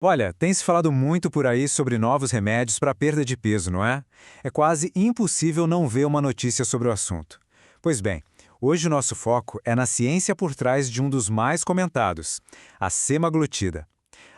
Olha, tem se falado muito por aí sobre novos remédios para perda de peso, não é? É quase impossível não ver uma notícia sobre o assunto. Pois bem, hoje o nosso foco é na ciência por trás de um dos mais comentados, a semaglutida.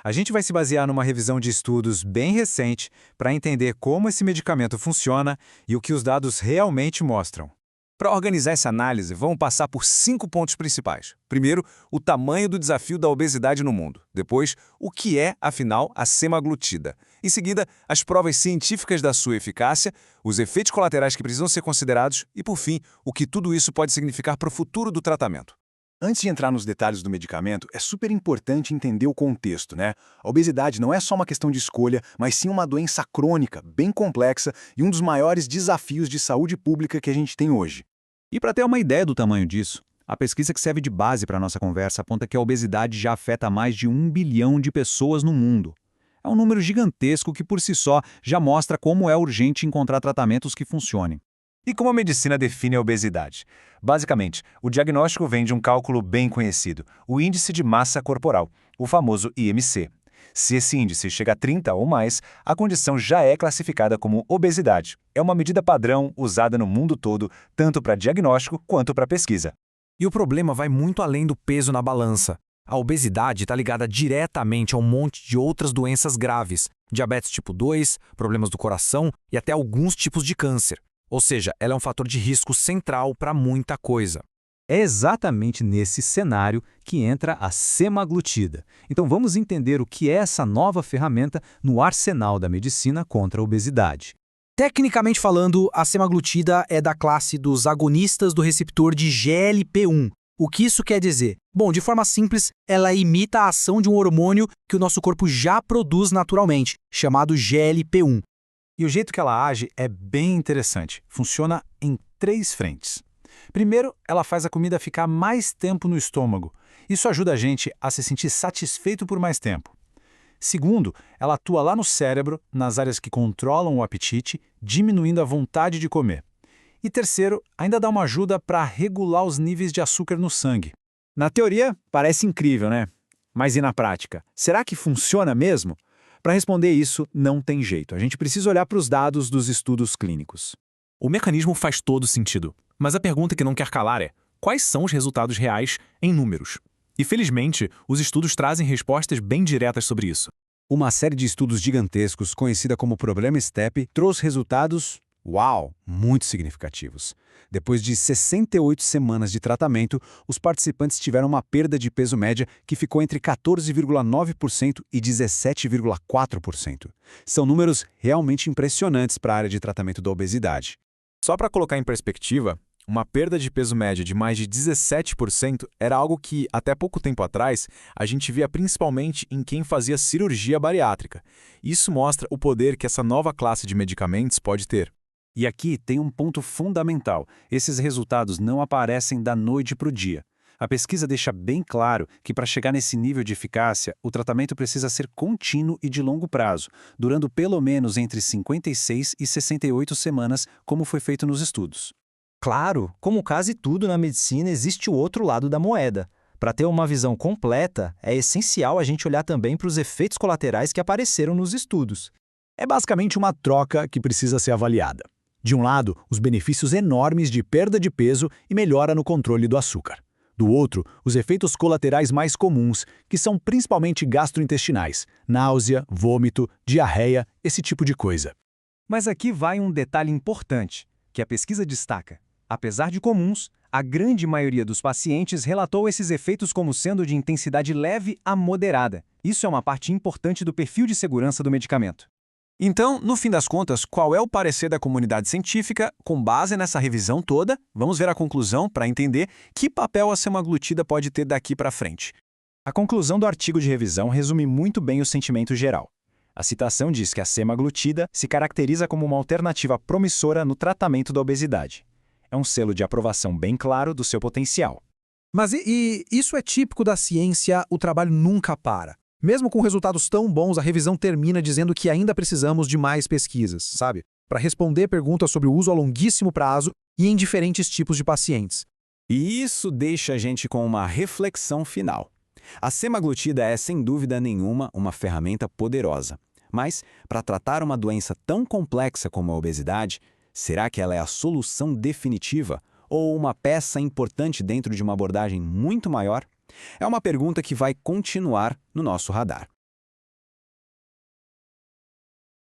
A gente vai se basear numa revisão de estudos bem recente para entender como esse medicamento funciona e o que os dados realmente mostram. Para organizar essa análise, vamos passar por 5 pontos principais. Primeiro, o tamanho do desafio da obesidade no mundo. Depois, o que é, afinal, a semaglutida. Em seguida, as provas científicas da sua eficácia, os efeitos colaterais que precisam ser considerados e, por fim, o que tudo isso pode significar para o futuro do tratamento. Antes de entrar nos detalhes do medicamento, é super importante entender o contexto, né? A obesidade não é só uma questão de escolha, mas sim uma doença crônica, bem complexa e um dos maiores desafios de saúde pública que a gente tem hoje. E para ter uma ideia do tamanho disso, a pesquisa que serve de base para a nossa conversa aponta que a obesidade já afeta mais de 1 bilhão de pessoas no mundo. É um número gigantesco que, por si só, já mostra como é urgente encontrar tratamentos que funcionem. E como a medicina define a obesidade? Basicamente, o diagnóstico vem de um cálculo bem conhecido, o Índice de Massa Corporal, o famoso IMC. Se esse índice chega a 30 ou mais, a condição já é classificada como obesidade. É uma medida padrão usada no mundo todo, tanto para diagnóstico quanto para pesquisa. E o problema vai muito além do peso na balança. A obesidade está ligada diretamente a um monte de outras doenças graves, diabetes tipo 2, problemas do coração e até alguns tipos de câncer. Ou seja, ela é um fator de risco central para muita coisa. É exatamente nesse cenário que entra a semaglutida. Então vamos entender o que é essa nova ferramenta no arsenal da medicina contra a obesidade. Tecnicamente falando, a semaglutida é da classe dos agonistas do receptor de GLP-1. O que isso quer dizer? Bom, de forma simples, ela imita a ação de um hormônio que o nosso corpo já produz naturalmente, chamado GLP-1. E o jeito que ela age é bem interessante. Funciona em 3 frentes. Primeiro, ela faz a comida ficar mais tempo no estômago. Isso ajuda a gente a se sentir satisfeito por mais tempo. Segundo, ela atua lá no cérebro, nas áreas que controlam o apetite, diminuindo a vontade de comer. E terceiro, ainda dá uma ajuda para regular os níveis de açúcar no sangue. Na teoria, parece incrível, né? Mas e na prática? Será que funciona mesmo? Para responder isso, não tem jeito. A gente precisa olhar para os dados dos estudos clínicos. O mecanismo faz todo sentido, mas a pergunta que não quer calar é: quais são os resultados reais em números? E felizmente, os estudos trazem respostas bem diretas sobre isso. Uma série de estudos gigantescos, conhecida como Problema STEP, trouxe resultados, muito significativos. Depois de 68 semanas de tratamento, os participantes tiveram uma perda de peso média que ficou entre 14,9% e 17,4%. São números realmente impressionantes para a área de tratamento da obesidade. Só para colocar em perspectiva, uma perda de peso média de mais de 17% era algo que, até pouco tempo atrás, a gente via principalmente em quem fazia cirurgia bariátrica. Isso mostra o poder que essa nova classe de medicamentos pode ter. E aqui tem um ponto fundamental. Esses resultados não aparecem da noite para o dia. A pesquisa deixa bem claro que para chegar nesse nível de eficácia, o tratamento precisa ser contínuo e de longo prazo, durando pelo menos entre 56 e 68 semanas, como foi feito nos estudos. Claro, como quase tudo na medicina, existe o outro lado da moeda. Para ter uma visão completa, é essencial a gente olhar também para os efeitos colaterais que apareceram nos estudos. É basicamente uma troca que precisa ser avaliada. De um lado, os benefícios enormes de perda de peso e melhora no controle do açúcar. Do outro, os efeitos colaterais mais comuns, que são principalmente gastrointestinais, náusea, vômito, diarreia, esse tipo de coisa. Mas aqui vai um detalhe importante, que a pesquisa destaca. Apesar de comuns, a grande maioria dos pacientes relatou esses efeitos como sendo de intensidade leve a moderada. Isso é uma parte importante do perfil de segurança do medicamento. Então, no fim das contas, qual é o parecer da comunidade científica? Com base nessa revisão toda, vamos ver a conclusão para entender que papel a semaglutida pode ter daqui para frente. A conclusão do artigo de revisão resume muito bem o sentimento geral. A citação diz que a semaglutida se caracteriza como uma alternativa promissora no tratamento da obesidade. É um selo de aprovação bem claro do seu potencial. Mas isso é típico da ciência, o trabalho nunca para. Mesmo com resultados tão bons, a revisão termina dizendo que ainda precisamos de mais pesquisas, sabe? Para responder perguntas sobre o uso a longuíssimo prazo e em diferentes tipos de pacientes. E isso deixa a gente com uma reflexão final. A semaglutida é, sem dúvida nenhuma, uma ferramenta poderosa. Mas, para tratar uma doença tão complexa como a obesidade, será que ela é a solução definitiva ou uma peça importante dentro de uma abordagem muito maior? É uma pergunta que vai continuar no nosso radar.